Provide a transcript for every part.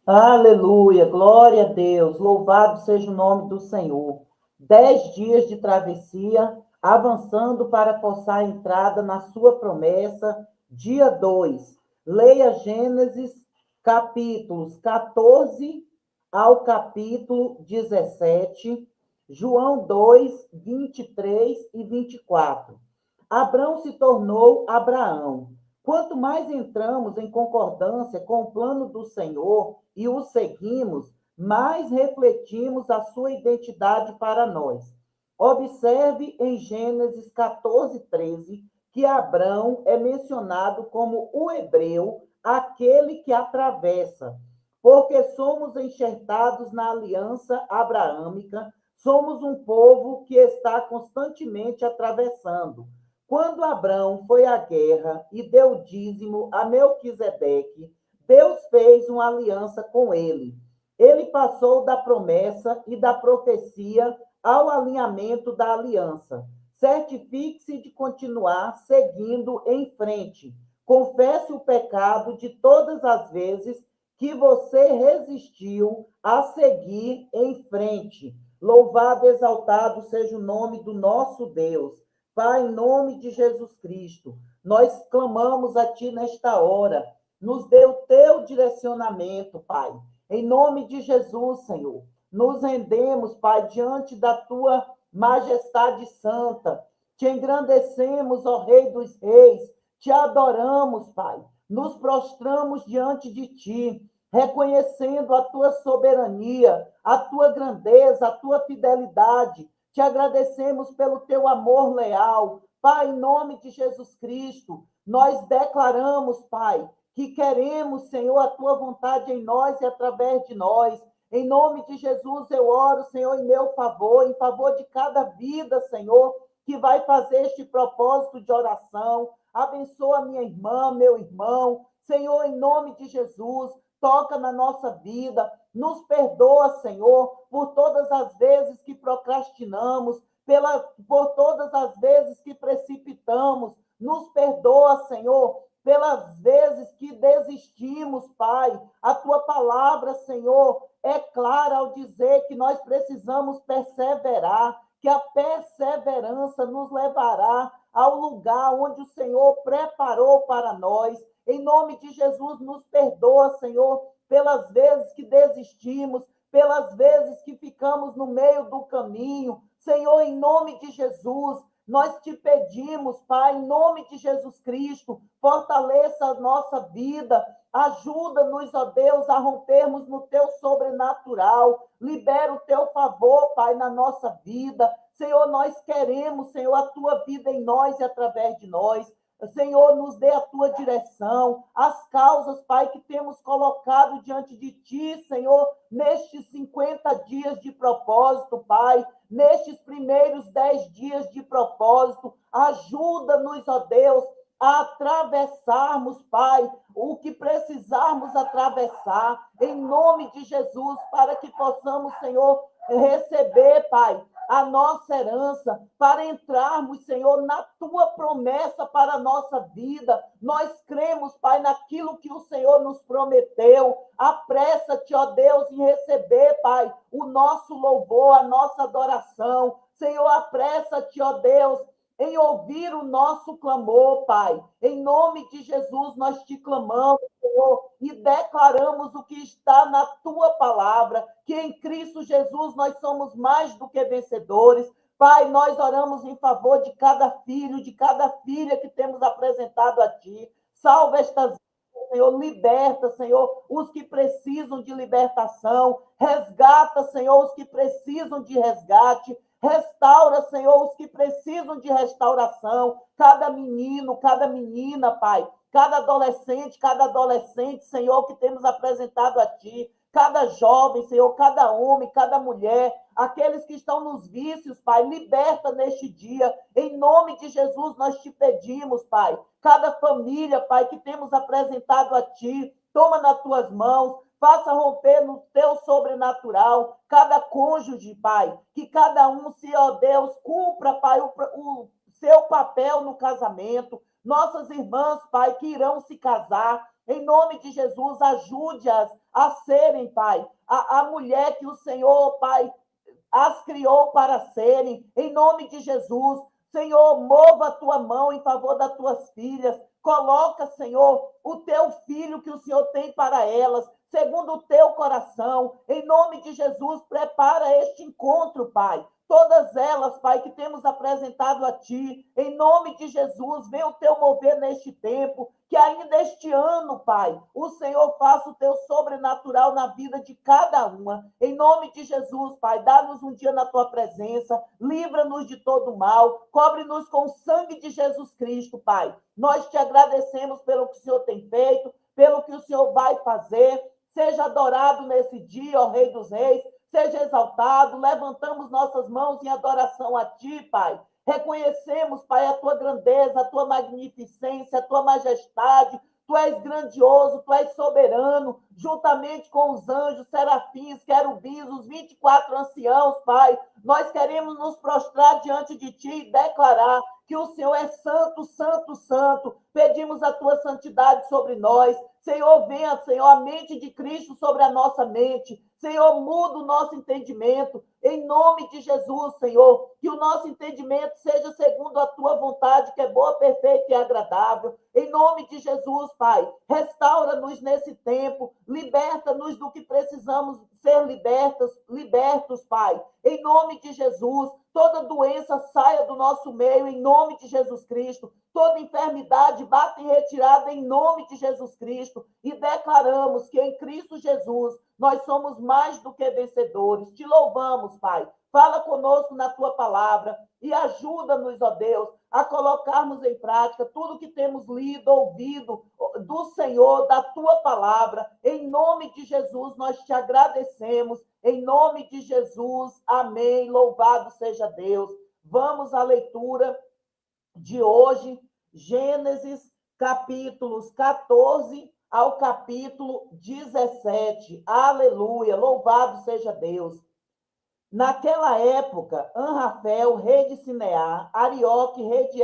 Aleluia, glória a Deus, louvado seja o nome do Senhor. 10 dias de travessia, avançando para forçar a entrada na sua promessa, dia 2. Leia Gênesis, capítulos 14 ao capítulo 17, João 2, 23 e 24. Abrão se tornou Abraão. Quanto mais entramos em concordância com o plano do Senhor e o seguimos, mais refletimos a sua identidade para nós. Observe em Gênesis 14, 13, que Abrão é mencionado como o hebreu, aquele que atravessa, porque somos enxertados na aliança abraâmica, somos um povo que está constantemente atravessando. Quando Abrão foi à guerra e deu dízimo a Melquisedeque, Deus fez uma aliança com ele. Ele passou da promessa e da profecia ao alinhamento da aliança. Certifique-se de continuar seguindo em frente. Confesse o pecado de todas as vezes que você resistiu a seguir em frente. Louvado, exaltado seja o nome do nosso Deus. Pai, em nome de Jesus Cristo, nós clamamos a Ti nesta hora. Nos dê o Teu direcionamento, Pai. Em nome de Jesus, Senhor. Nos rendemos, Pai, diante da Tua majestade santa. Te engrandecemos, ó Rei dos Reis. Te adoramos, Pai. Nos prostramos diante de Ti, reconhecendo a Tua soberania, a Tua grandeza, a Tua fidelidade. Te agradecemos pelo teu amor leal. Pai, em nome de Jesus Cristo, nós declaramos, Pai, que queremos, Senhor, a tua vontade em nós e através de nós. Em nome de Jesus, eu oro, Senhor, em meu favor, em favor de cada vida, Senhor, que vai fazer este propósito de oração. Abençoa minha irmã, meu irmão. Senhor, em nome de Jesus, toca na nossa vida. Nos perdoa, Senhor, por todas as vezes que procrastinamos, por todas as vezes que precipitamos. Nos perdoa, Senhor, pelas vezes que desistimos, Pai. A tua palavra, Senhor, é clara ao dizer que nós precisamos perseverar, que a perseverança nos levará ao lugar onde o Senhor preparou para nós. Em nome de Jesus, nos perdoa, Senhor, pelas vezes que desistimos, pelas vezes que ficamos no meio do caminho. Senhor, em nome de Jesus, nós te pedimos, Pai, em nome de Jesus Cristo, fortaleça a nossa vida, ajuda-nos, ó Deus, a rompermos no teu sobrenatural, libera o teu favor, Pai, na nossa vida. Senhor, nós queremos, Senhor, a tua vida em nós e através de nós. Senhor, nos dê a tua direção, as causas, Pai, que temos colocado diante de ti, Senhor, nestes 50 dias de propósito, Pai, nestes primeiros 10 dias de propósito, ajuda-nos, ó Deus, a atravessarmos, Pai, o que precisarmos atravessar, em nome de Jesus, para que possamos, Senhor, receber, Pai, a nossa herança, para entrarmos, Senhor, na tua promessa para a nossa vida. Nós cremos, Pai, naquilo que o Senhor nos prometeu. Apressa-te, ó Deus, em receber, Pai, o nosso louvor, a nossa adoração. Senhor, apressa-te, ó Deus, em ouvir o nosso clamor, Pai. Em nome de Jesus, nós te clamamos, Senhor, e declaramos o que está na tua palavra, que em Cristo Jesus nós somos mais do que vencedores. Pai, nós oramos em favor de cada filho, de cada filha que temos apresentado a ti. Salva estas vidas, Senhor, liberta, Senhor, os que precisam de libertação. Resgata, Senhor, os que precisam de resgate. Restaura, Senhor, os que precisam de restauração. Cada menino, cada menina, Pai. Cada adolescente, Senhor, que temos apresentado a Ti. Cada jovem, Senhor, cada homem, cada mulher. Aqueles que estão nos vícios, Pai, liberta neste dia. Em nome de Jesus, nós te pedimos, Pai. Cada família, Pai, que temos apresentado a Ti. Toma nas Tuas mãos. Faça romper no teu sobrenatural cada cônjuge, Pai, que cada um, se, ó Deus, cumpra, Pai, o seu papel no casamento. Nossas irmãs, Pai, que irão se casar, Em nome de Jesus, ajude-as a serem, Pai, a mulher que o Senhor, Pai, as criou para serem. Em nome de Jesus, Senhor, mova a tua mão em favor das tuas filhas. Coloca, Senhor, o teu filho que o Senhor tem para elas, segundo o teu coração. Em nome de Jesus, prepara este encontro, Pai. Todas elas, Pai, que temos apresentado a Ti, em nome de Jesus, vem o Teu mover neste tempo, que ainda este ano, Pai, o Senhor faça o Teu sobrenatural na vida de cada uma. Em nome de Jesus, Pai, dá-nos um dia na Tua presença, livra-nos de todo mal, cobre-nos com o sangue de Jesus Cristo, Pai. Nós Te agradecemos pelo que o Senhor tem feito, pelo que o Senhor vai fazer. Seja adorado nesse dia, ó Rei dos Reis. Seja exaltado, levantamos nossas mãos em adoração a Ti, Pai. Reconhecemos, Pai, a Tua grandeza, a Tua magnificência, a Tua majestade. Tu és grandioso, Tu és soberano, juntamente com os anjos, serafins, querubins, os 24 anciãos, Pai. Nós queremos nos prostrar diante de Ti e declarar que o Senhor é santo, santo, santo. Pedimos a Tua santidade sobre nós. Senhor, venha, Senhor, a mente de Cristo sobre a nossa mente. Senhor, muda o nosso entendimento. Em nome de Jesus, Senhor, que o nosso entendimento seja segundo a Tua vontade, que é boa, perfeita e agradável. Em nome de Jesus, Pai, restaura-nos nesse tempo. Liberta-nos do que precisamos ser libertos, Pai. Em nome de Jesus, toda doença saia do nosso meio, em nome de Jesus Cristo. Toda enfermidade bata em retirada em nome de Jesus Cristo e declaramos que em Cristo Jesus nós somos mais do que vencedores. Te louvamos, Pai. Fala conosco na Tua palavra e ajuda-nos, ó Deus, a colocarmos em prática tudo que temos lido, ouvido do Senhor, da Tua palavra. Em nome de Jesus nós Te agradecemos. Em nome de Jesus, amém. Louvado seja Deus. Vamos à leitura de hoje, Gênesis, capítulos 14 ao capítulo 17. Aleluia, louvado seja Deus. Naquela época, Anrafel, rei de Sinear, Arioque, rei de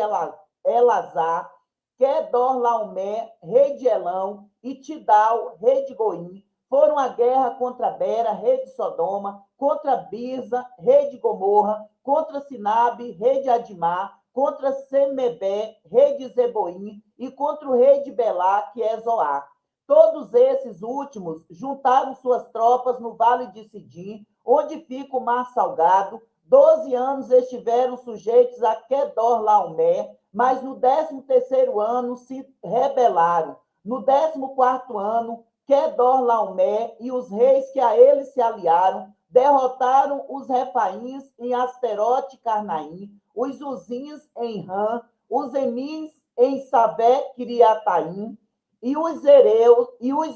Elazar, Quedorlaomé, rei de Elão, e Tidal, rei de Goim, foram à guerra contra Bera, rei de Sodoma, contra Birza, rei de Gomorra, contra Sinabe, rei de Adimá, contra Semebé, rei de Zeboim, e contra o rei de Belá, que é Zoar. Todos esses últimos juntaram suas tropas no vale de Sidim, onde fica o mar salgado. 12 anos estiveram sujeitos a Quedorlaomé, mas no 13º ano se rebelaram. No 14º ano, Quedorlaomé e os reis que a ele se aliaram derrotaram os Refaíns em Asterote Carnaim, os Uzins em Ram, os Emins em Sabé-Quiriataim, e os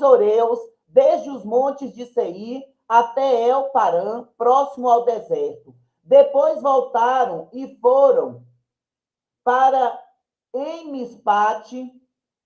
Oreus, desde os montes de Seir até El-Parã, próximo ao deserto. Depois voltaram e foram para Emispate,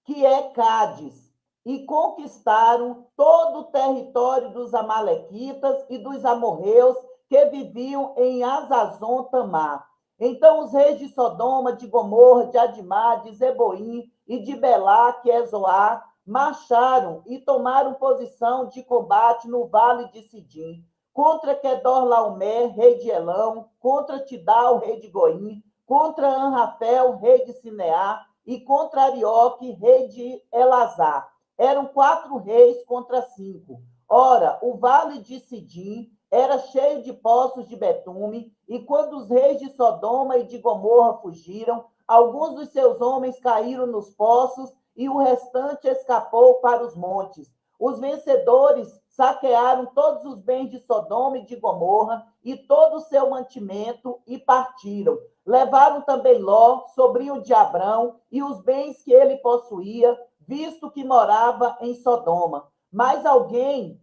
que é Cádiz, e conquistaram todo o território dos amalequitas e dos amorreus que viviam em Azazon Tamar. Então os reis de Sodoma, de Gomorra, de Adimá, de Zeboim e de Belá, que é Zoar, marcharam e tomaram posição de combate no vale de Sidim, contra Quedorlaomé, rei de Elão, contra Tidal, rei de Goim, contra Anrafel, rei de Sinear, e contra Arioque, rei de Elazar. Eram 4 reis contra 5. Ora, o vale de Sidim era cheio de poços de betume, e quando os reis de Sodoma e de Gomorra fugiram, alguns dos seus homens caíram nos poços e o restante escapou para os montes. Os vencedores saquearam todos os bens de Sodoma e de Gomorra e todo o seu mantimento e partiram. Levaram também Ló, sobrinho de Abrão, e os bens que ele possuía, visto que morava em Sodoma. Mas alguém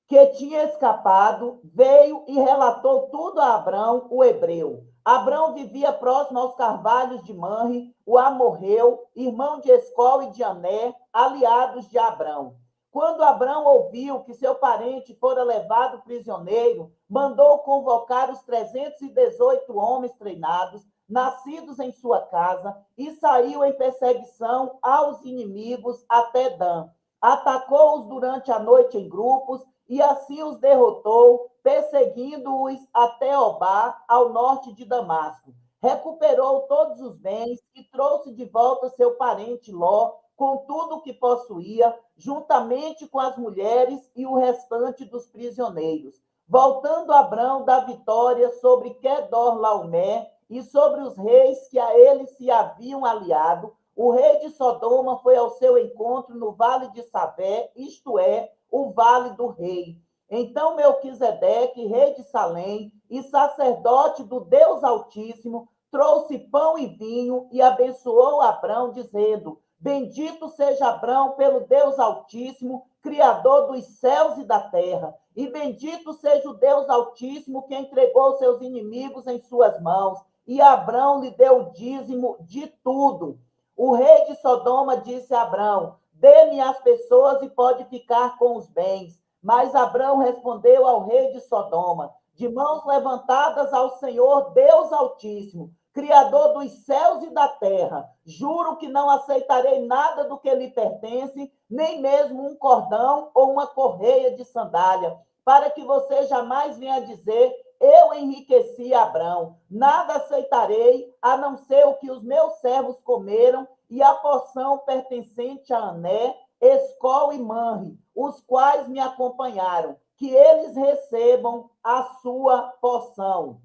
que tinha escapado veio e relatou tudo a Abrão, o hebreu. Abrão vivia próximo aos carvalhos de Manre, o amorreu, irmão de Escol e de Ané, aliados de Abrão. Quando Abrão ouviu que seu parente fora levado prisioneiro, mandou convocar os 318 homens treinados, nascidos em sua casa, e saiu em perseguição aos inimigos até Dan. Atacou-os durante a noite em grupos, e assim os derrotou, perseguindo-os até Obá, ao norte de Damasco. Recuperou todos os bens e trouxe de volta seu parente Ló, com tudo o que possuía, juntamente com as mulheres e o restante dos prisioneiros. Voltando Abrão da vitória sobre Quedorlaomé e sobre os reis que a ele se haviam aliado, o rei de Sodoma foi ao seu encontro no vale de Savé, isto é, o vale do rei. Então Melquisedeque, rei de Salém e sacerdote do Deus Altíssimo, trouxe pão e vinho e abençoou Abrão, dizendo: Bendito seja Abrão pelo Deus Altíssimo, Criador dos céus e da terra. E bendito seja o Deus Altíssimo que entregou seus inimigos em suas mãos. E Abrão lhe deu o dízimo de tudo. O rei de Sodoma disse a Abrão: Dê-me as pessoas e pode ficar com os bens. Mas Abrão respondeu ao rei de Sodoma: De mãos levantadas ao Senhor Deus Altíssimo, Criador dos céus e da terra, juro que não aceitarei nada do que lhe pertence, nem mesmo um cordão ou uma correia de sandália, para que você jamais venha dizer: eu enriqueci Abrão. Nada aceitarei, a não ser o que os meus servos comeram e a porção pertencente a Ané, Escol e Manre, os quais me acompanharam, que eles recebam a sua porção.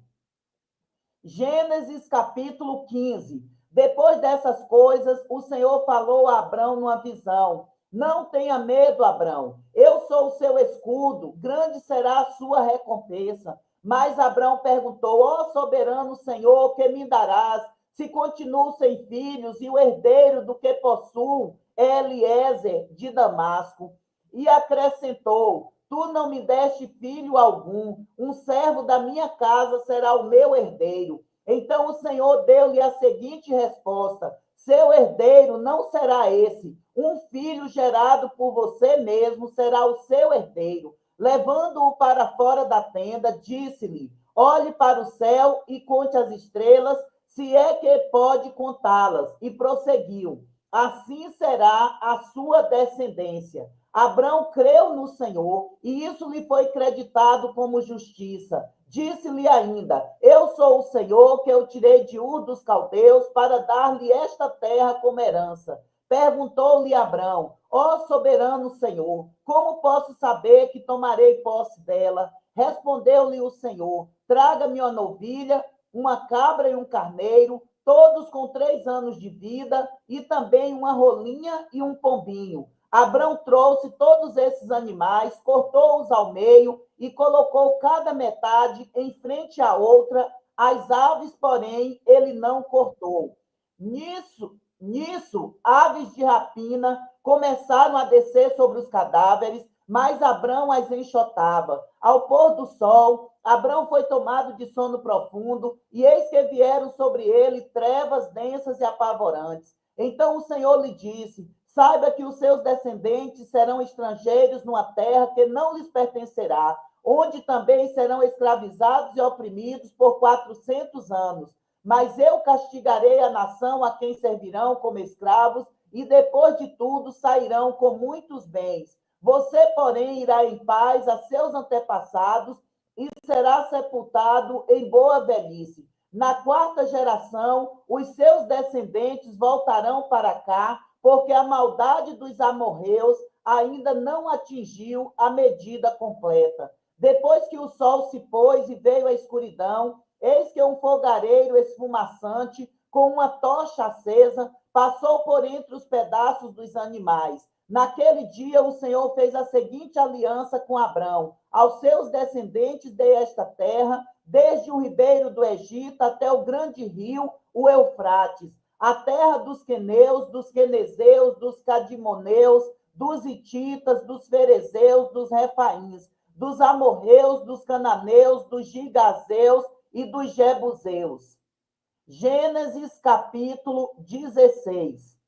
Gênesis capítulo 15. Depois dessas coisas, o Senhor falou a Abrão numa visão: Não tenha medo, Abrão, eu sou o seu escudo, grande será a sua recompensa. Mas Abrão perguntou: Ó soberano Senhor, que me darás, se continuo sem filhos, e o herdeiro do que possuo é Eliezer de Damasco? E acrescentou: Tu não me deste filho algum, um servo da minha casa será o meu herdeiro. Então o Senhor deu-lhe a seguinte resposta: Seu herdeiro não será esse, um filho gerado por você mesmo será o seu herdeiro. Levando-o para fora da tenda, disse-lhe: Olhe para o céu e conte as estrelas, se é que pode contá-las. E prosseguiu: Assim será a sua descendência. Abrão creu no Senhor, e isso lhe foi creditado como justiça. Disse-lhe ainda: Eu sou o Senhor que eu tirei de Ur dos Caldeus para dar-lhe esta terra como herança. Perguntou-lhe Abrão: Ó soberano Senhor, como posso saber que tomarei posse dela? Respondeu-lhe o Senhor: Traga-me uma novilha, uma cabra e um carneiro, todos com 3 anos de vida, e também uma rolinha e um pombinho. Abrão trouxe todos esses animais, cortou-os ao meio e colocou cada metade em frente à outra. As aves, porém, ele não cortou. Nisso, aves de rapina começaram a descer sobre os cadáveres, mas Abrão as enxotava. Ao pôr do sol, Abrão foi tomado de sono profundo, e eis que vieram sobre ele trevas densas e apavorantes. Então o Senhor lhe disse: Saiba que os seus descendentes serão estrangeiros numa terra que não lhes pertencerá, onde também serão escravizados e oprimidos por 400 anos. Mas eu castigarei a nação a quem servirão como escravos, e depois de tudo sairão com muitos bens. Você, porém, irá em paz a seus antepassados e será sepultado em boa velhice. Na 4ª geração, os seus descendentes voltarão para cá, porque a maldade dos amorreus ainda não atingiu a medida completa. Depois que o sol se pôs e veio a escuridão, eis que um fogareiro esfumaçante, com uma tocha acesa, passou por entre os pedaços dos animais. Naquele dia, o Senhor fez a seguinte aliança com Abrão: aos seus descendentes dei esta terra, desde o ribeiro do Egito até o grande rio, o Eufrates, a terra dos queneus, dos quenezeus, dos cadimoneus, dos hititas, dos ferezeus, dos refaíns, dos amorreus, dos cananeus, dos gigazeus e dos jebuseus. Gênesis capítulo 16.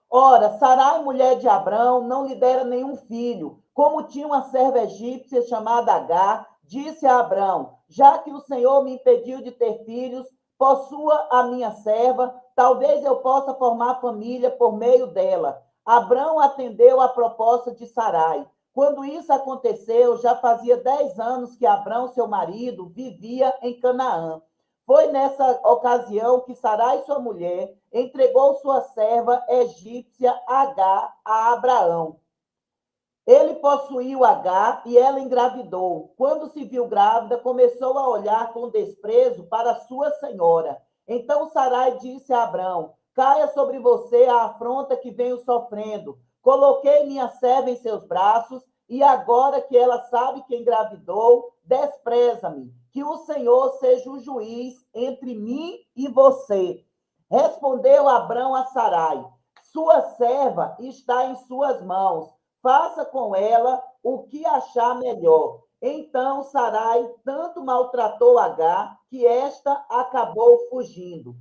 Ora, Sarai, mulher de Abrão, não lhe dera nenhum filho. Como tinha uma serva egípcia chamada Agar, disse a Abrão: Já que o Senhor me impediu de ter filhos, possua a minha serva, talvez eu possa formar família por meio dela. Abrão atendeu à proposta de Sarai. Quando isso aconteceu, já fazia 10 anos que Abrão, seu marido, vivia em Canaã. Foi nessa ocasião que Sarai, sua mulher, entregou sua serva egípcia Agar a Abraão. Ele possuiu Agar e ela engravidou. Quando se viu grávida, começou a olhar com desprezo para sua senhora. Então Sarai disse a Abrão: caia sobre você a afronta que venho sofrendo. Coloquei minha serva em seus braços e agora que ela sabe que engravidou, despreza-me. Que o Senhor seja o juiz entre mim e você. Respondeu Abrão a Sarai: sua serva está em suas mãos, faça com ela o que achar melhor. Então Sarai tanto maltratou Agar que esta acabou fugindo.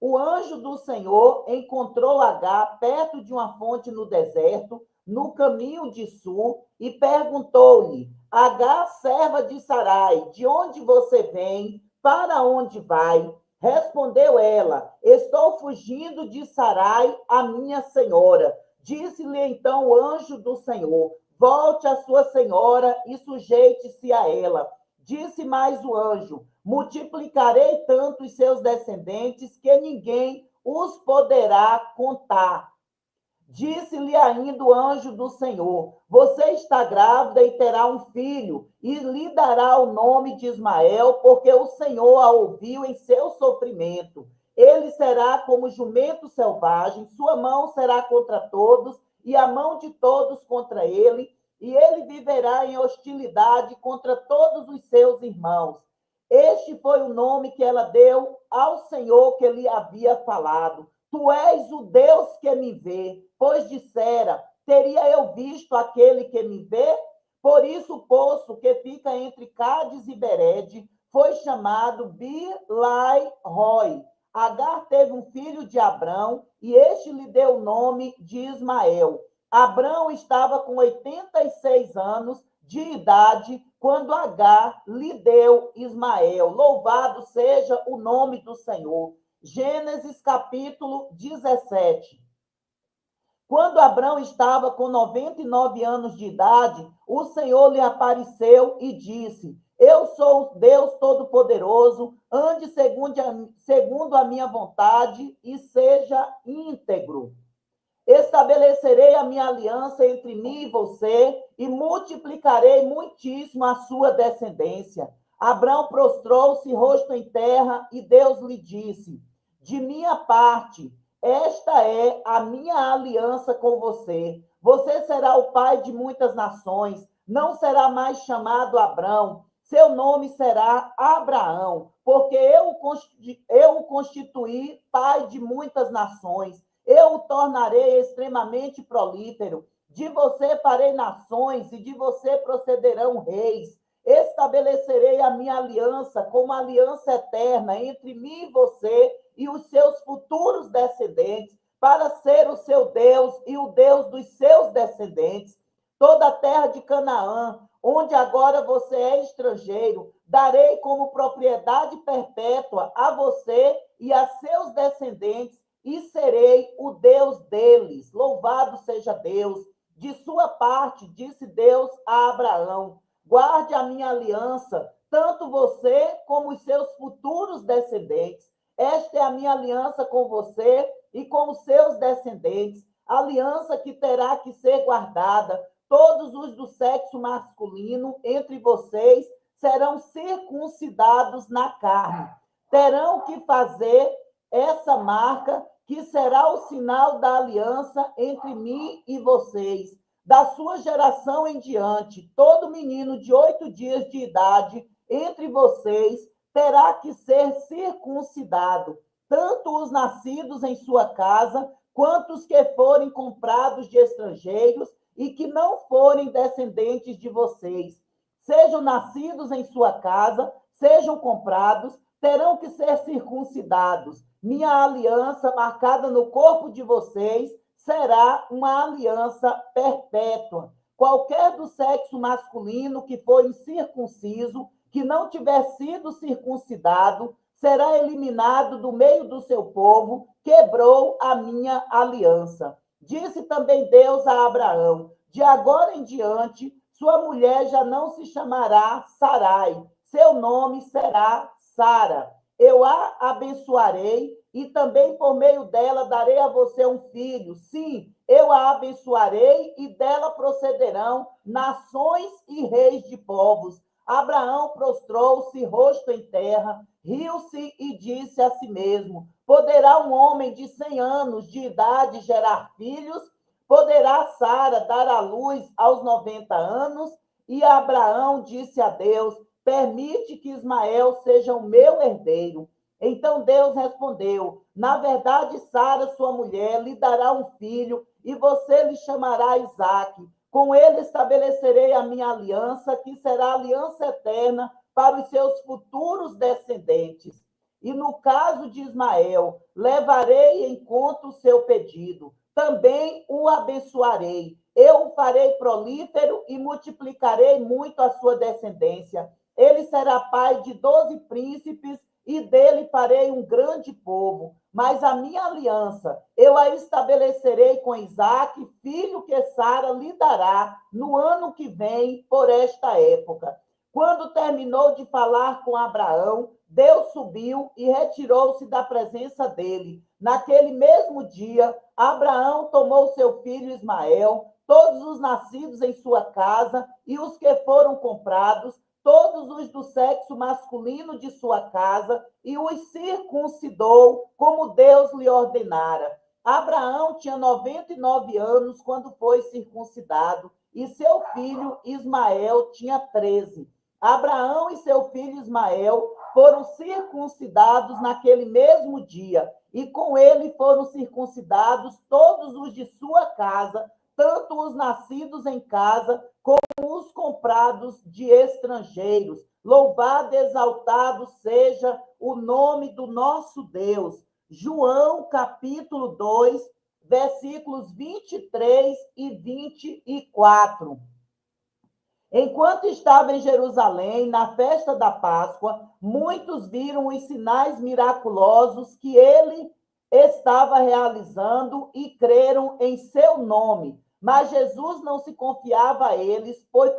O anjo do Senhor encontrou Agar perto de uma fonte no deserto, no caminho de Sul, e perguntou-lhe: Agar, serva de Sarai, de onde você vem? Para onde vai? Respondeu ela: estou fugindo de Sarai, a minha senhora. Disse-lhe então o anjo do Senhor: volte a sua senhora e sujeite-se a ela. Disse mais o anjo: multiplicarei tanto os seus descendentes que ninguém os poderá contar. Disse-lhe ainda o anjo do Senhor: você está grávida e terá um filho, e lhe dará o nome de Ismael, porque o Senhor a ouviu em seu sofrimento. Ele será como jumento selvagem, sua mão será contra todos, e a mão de todos contra ele, e ele viverá em hostilidade contra todos os seus irmãos. Este foi o nome que ela deu ao Senhor que lhe havia falado: tu és o Deus que me vê, pois dissera: teria eu visto aquele que me vê? Por isso o poço que fica entre Cádiz e Berede foi chamado Bilai-Roi. Agar teve um filho de Abrão e este lhe deu o nome de Ismael. Abrão estava com 86 anos de idade quando Agar lhe deu Ismael. Louvado seja o nome do Senhor. Gênesis capítulo 17. Quando Abrão estava com 99 anos de idade, o Senhor lhe apareceu e disse: eu sou Deus Todo-Poderoso, ande segundo a minha vontade e seja íntegro. Estabelecerei a minha aliança entre mim e você e multiplicarei muitíssimo a sua descendência. Abrão prostrou-se, rosto em terra, e Deus lhe disse: de minha parte, esta é a minha aliança com você. Você será o pai de muitas nações, não será mais chamado Abrão, seu nome será Abraão, porque eu o constituí pai de muitas nações. Eu o tornarei extremamente prolífero. De você farei nações e de você procederão reis. Estabelecerei a minha aliança como aliança eterna entre mim e você e os seus futuros descendentes, para ser o seu Deus e o Deus dos seus descendentes. Toda a terra de Canaã, onde agora você é estrangeiro, darei como propriedade perpétua a você e a seus descendentes, e serei o Deus deles. Louvado seja Deus. De sua parte, disse Deus a Abraão: guarde a minha aliança, tanto você como os seus futuros descendentes. Esta é a minha aliança com você e com os seus descendentes, aliança que terá que ser guardada. Todos os do sexo masculino entre vocês serão circuncidados na carne. Terão que fazer essa marca, que será o sinal da aliança entre mim e vocês. Da sua geração em diante, todo menino de 8 dias de idade entre vocês terá que ser circuncidado, tanto os nascidos em sua casa, quanto os que forem comprados de estrangeiros e que não forem descendentes de vocês. Sejam nascidos em sua casa, sejam comprados, terão que ser circuncidados. Minha aliança marcada no corpo de vocês será uma aliança perpétua. Qualquer do sexo masculino que for incircunciso, que não tiver sido circuncidado, será eliminado do meio do seu povo, quebrou a minha aliança. Disse também Deus a Abraão: de agora em diante, sua mulher já não se chamará Sarai, seu nome será Sara. Eu a abençoarei e também por meio dela darei a você um filho. Sim, eu a abençoarei e dela procederão nações e reis de povos. Abraão prostrou-se, rosto em terra, riu-se e disse a si mesmo: poderá um homem de 100 anos de idade gerar filhos? Poderá Sara dar à luz aos 90 anos? E Abraão disse a Deus: permite que Ismael seja o meu herdeiro. Então Deus respondeu: na verdade, Sara, sua mulher, lhe dará um filho, e você lhe chamará Isaque. Com ele estabelecerei a minha aliança, que será aliança eterna para os seus futuros descendentes. E no caso de Ismael, levarei em conta o seu pedido. Também o abençoarei. Eu o farei prolífero e multiplicarei muito a sua descendência. Ele será pai de 12 príncipes e dele farei um grande povo. Mas a minha aliança eu a estabelecerei com Isaque, filho que Sara lhe dará no ano que vem, por esta época. Quando terminou de falar com Abraão, Deus subiu e retirou-se da presença dele. Naquele mesmo dia, Abraão tomou seu filho Ismael, todos os nascidos em sua casa e os que foram comprados, todos os do sexo masculino de sua casa, e os circuncidou, como Deus lhe ordenara. Abraão tinha 99 anos quando foi circuncidado, e seu filho Ismael tinha 13. Abraão e seu filho Ismael foram circuncidados naquele mesmo dia, e com ele foram circuncidados todos os de sua casa, tanto os nascidos em casa, como os comprados de estrangeiros. Louvado e exaltado seja o nome do nosso Deus. João, capítulo 2, versículos 23 e 24. Enquanto estava em Jerusalém, na festa da Páscoa, muitos viram os sinais miraculosos que ele estava realizando e creram em seu nome. Mas Jesus não se confiava a eles, pois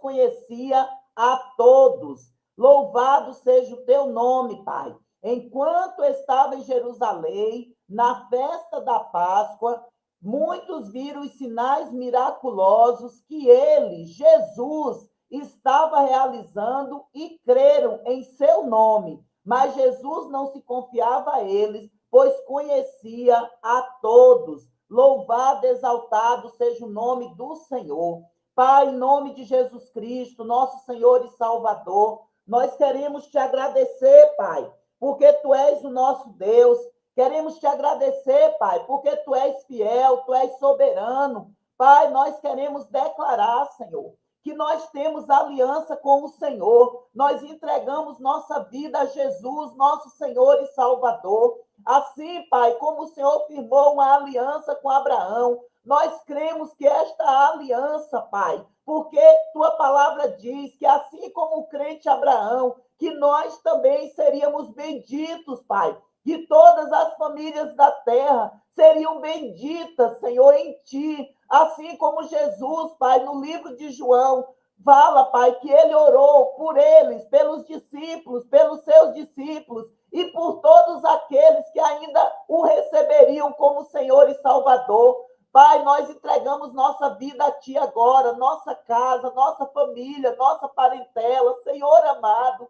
conhecia a todos. Louvado seja o teu nome, Pai. Enquanto estava em Jerusalém, na festa da Páscoa, muitos viram os sinais miraculosos que ele, Jesus, estava realizando e creram em seu nome. Mas Jesus não se confiava a eles, pois conhecia a todos. Louvado, exaltado seja o nome do Senhor. Pai, em nome de Jesus Cristo, nosso Senhor e Salvador, nós queremos te agradecer, Pai, porque tu és o nosso Deus. Queremos te agradecer, Pai, porque tu és fiel, tu és soberano. Pai, nós queremos declarar, Senhor, que nós temos aliança com o Senhor. Nós entregamos nossa vida a Jesus, nosso Senhor e Salvador. Assim, Pai, como o Senhor firmou uma aliança com Abraão, nós cremos que esta aliança, Pai, porque tua palavra diz que assim como o crente Abraão, que nós também seríamos benditos, Pai, que todas as famílias da terra seriam benditas, Senhor, em ti. Assim como Jesus, Pai, no livro de João, fala, Pai, que ele orou por eles, pelos discípulos, pelos seus discípulos e por todos aqueles que ainda o receberiam como Senhor e Salvador. Pai, nós entregamos nossa vida a ti agora, nossa casa, nossa família, nossa parentela, Senhor amado.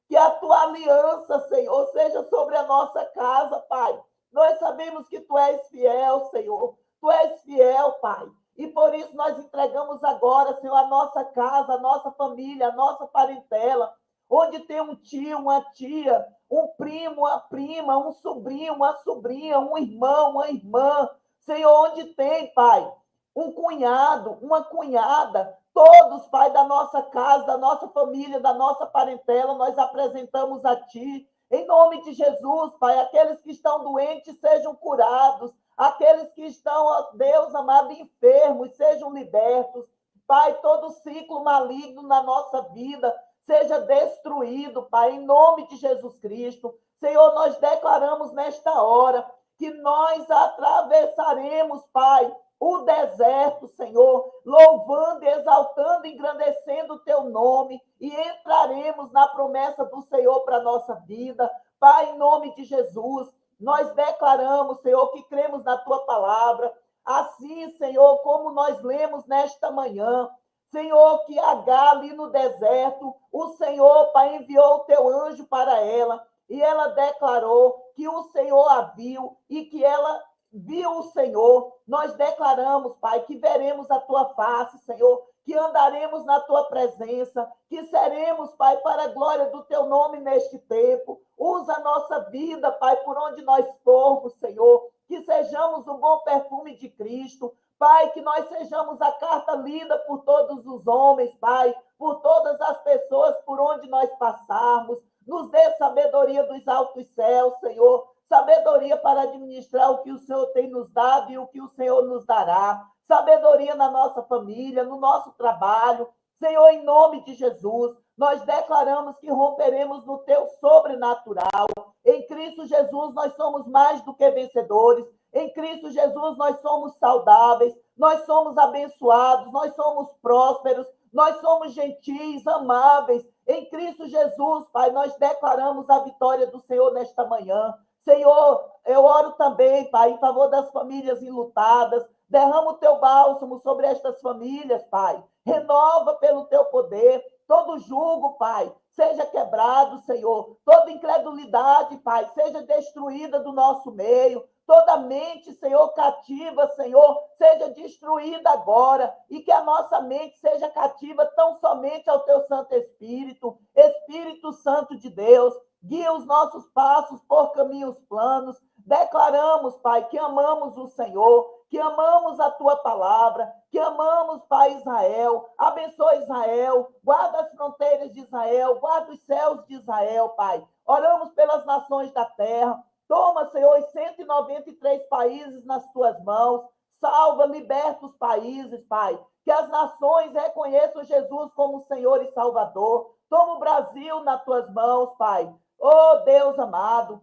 Que a tua aliança, Senhor, seja sobre a nossa casa, Pai. Nós sabemos que tu és fiel, Senhor. Tu és fiel, Pai. E por isso nós entregamos agora, Senhor, a nossa casa, a nossa família, a nossa parentela, onde tem um tio, uma tia, um primo, uma prima, um sobrinho, uma sobrinha, um irmão, uma irmã. Senhor, onde tem, Pai, um cunhado, uma cunhada, todos, Pai, da nossa casa, da nossa família, da nossa parentela, nós apresentamos a Ti. Em nome de Jesus, Pai, aqueles que estão doentes sejam curados, aqueles que estão, ó Deus amado, enfermos sejam libertos. Pai, todo ciclo maligno na nossa vida seja destruído, Pai, em nome de Jesus Cristo. Senhor, nós declaramos nesta hora que nós atravessaremos, Pai, o deserto, Senhor, louvando, exaltando, engrandecendo o teu nome e entraremos na promessa do Senhor para a nossa vida. Pai, em nome de Jesus, nós declaramos, Senhor, que cremos na tua palavra. Assim, Senhor, como nós lemos nesta manhã, Senhor, que Agar ali no deserto, o Senhor, Pai, enviou o teu anjo para ela e ela declarou que o Senhor a viu e que ela viu o Senhor. Nós declaramos, Pai, que veremos a tua face, Senhor, que andaremos na tua presença, que seremos, Pai, para a glória do teu nome neste tempo. Usa a nossa vida, Pai, por onde nós formos, Senhor, que sejamos o bom perfume de Cristo. Pai, que nós sejamos a carta lida por todos os homens, Pai, por todas as pessoas por onde nós passarmos. Nos dê sabedoria dos altos céus, Senhor, sabedoria para administrar o que o Senhor tem nos dado e o que o Senhor nos dará, sabedoria na nossa família, no nosso trabalho. Senhor, em nome de Jesus, nós declaramos que romperemos no teu sobrenatural. Em Cristo Jesus, nós somos mais do que vencedores. Em Cristo Jesus, nós somos saudáveis, nós somos abençoados, nós somos prósperos, nós somos gentis, amáveis. Em Cristo Jesus, Pai, nós declaramos a vitória do Senhor nesta manhã. Senhor, eu oro também, Pai, em favor das famílias enlutadas. Derrama o teu bálsamo sobre estas famílias, Pai. Renova pelo teu poder. Todo jugo, Pai, seja quebrado, Senhor. Toda incredulidade, Pai, seja destruída do nosso meio. Toda mente, Senhor, cativa, Senhor, seja destruída agora. E que a nossa mente seja cativa tão somente ao teu Santo Espírito. Espírito Santo de Deus, guia os nossos passos por caminhos planos. Declaramos, Pai, que amamos o Senhor, que amamos a tua palavra, que amamos, Pai, Israel. Abençoa Israel, guarda as fronteiras de Israel, guarda os céus de Israel, Pai. Oramos pelas nações da terra. Toma, Senhor, os 193 países nas tuas mãos. Salva, liberta os países, Pai. Que as nações reconheçam Jesus como Senhor e Salvador. Toma o Brasil nas tuas mãos, Pai. Oh, Deus amado,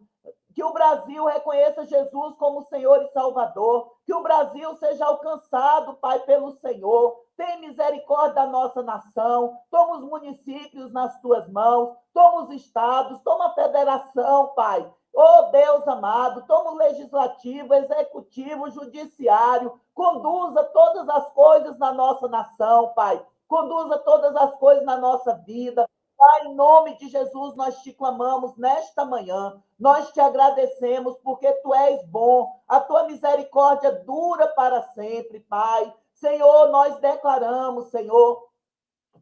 que o Brasil reconheça Jesus como Senhor e Salvador, que o Brasil seja alcançado, Pai, pelo Senhor. Tem misericórdia da nossa nação, toma os municípios nas tuas mãos, toma os estados, toma a federação, Pai. Oh, Deus amado, toma o legislativo, executivo, judiciário, conduza todas as coisas na nossa nação, Pai. Conduza todas as coisas na nossa vida. Pai, em nome de Jesus, nós te clamamos nesta manhã. Nós te agradecemos porque tu és bom. A tua misericórdia dura para sempre, Pai. Senhor, nós declaramos, Senhor,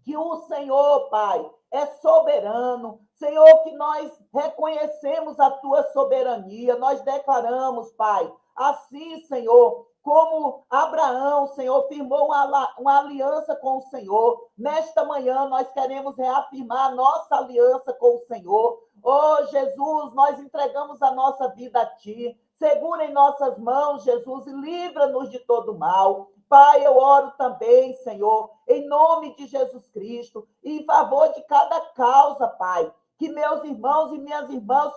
que o Senhor, Pai, é soberano. Senhor, que nós reconhecemos a tua soberania. Nós declaramos, Pai, assim, Senhor, como Abraão, Senhor, firmou uma aliança com o Senhor. Nesta manhã, nós queremos reafirmar a nossa aliança com o Senhor. Oh, Jesus, nós entregamos a nossa vida a Ti. Segura em nossas mãos, Jesus, e livra-nos de todo mal. Pai, eu oro também, Senhor, em nome de Jesus Cristo, em favor de cada causa, Pai, que meus irmãos e minhas irmãs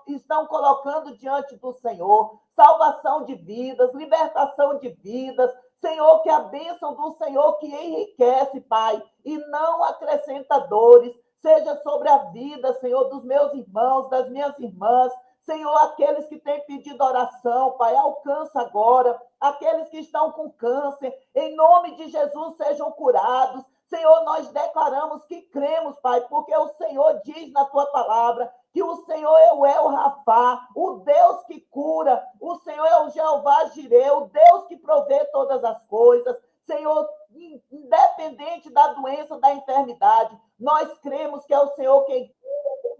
estão colocando diante do Senhor. Salvação de vidas, libertação de vidas. Senhor, que a bênção do Senhor que enriquece, Pai, e não acrescenta dores, seja sobre a vida, Senhor, dos meus irmãos, das minhas irmãs. Senhor, aqueles que têm pedido oração, Pai, alcança agora. Aqueles que estão com câncer, em nome de Jesus, sejam curados. Senhor, nós declaramos que cremos, Pai, porque o Senhor diz na tua palavra que o Senhor é o El Rafá, o Deus que cura, o Senhor é o Jeová Jireh, o Deus que provê todas as coisas. Senhor, independente da doença, da enfermidade, nós cremos que é o Senhor quem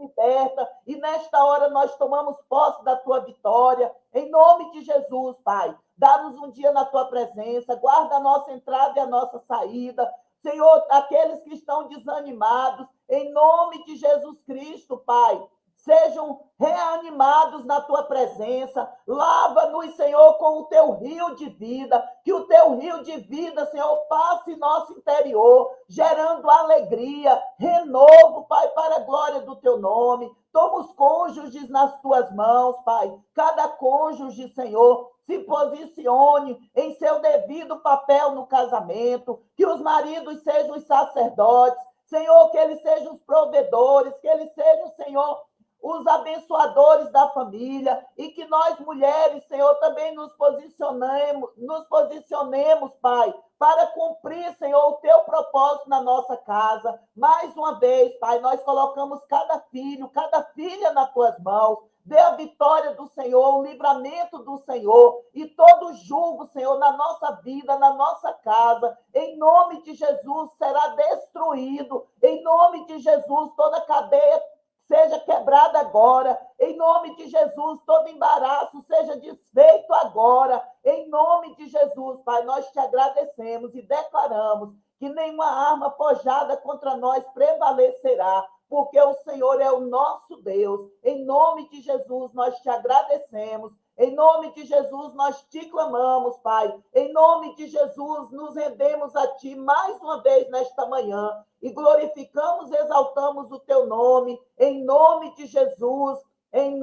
liberta, e nesta hora nós tomamos posse da tua vitória, em nome de Jesus, Pai. Dá-nos um dia na tua presença, guarda a nossa entrada e a nossa saída. Senhor, aqueles que estão desanimados, em nome de Jesus Cristo, Pai. sejam reanimados na tua presença. Lava-nos, Senhor, com o teu rio de vida, que o teu rio de vida, Senhor, passe em nosso interior, gerando alegria, renovo, Pai, para a glória do teu nome. Toma os cônjuges nas tuas mãos, Pai. Cada cônjuge, Senhor, se posicione em seu devido papel no casamento, que os maridos sejam os sacerdotes, Senhor, que eles sejam os provedores, que eles sejam, Senhor, os abençoadores da família, e que nós, mulheres, Senhor, também nos posicionemos, Pai, para cumprir, Senhor, o teu propósito na nossa casa. Mais uma vez, Pai, nós colocamos cada filho, cada filha nas tuas mãos. Dê a vitória do Senhor, o livramento do Senhor e todo julgo, Senhor, na nossa vida, na nossa casa. Em nome de Jesus será destruído. Em nome de Jesus, toda cadeia seja quebrada agora. Em nome de Jesus, todo embaraço seja desfeito agora. Em nome de Jesus, Pai, nós te agradecemos e declaramos que nenhuma arma forjada contra nós prevalecerá, porque o Senhor é o nosso Deus. Em nome de Jesus, nós te agradecemos. Em nome de Jesus, nós te clamamos, Pai. Em nome de Jesus, nos rendemos a Ti mais uma vez nesta manhã e glorificamos, exaltamos o Teu nome. Em nome de Jesus, em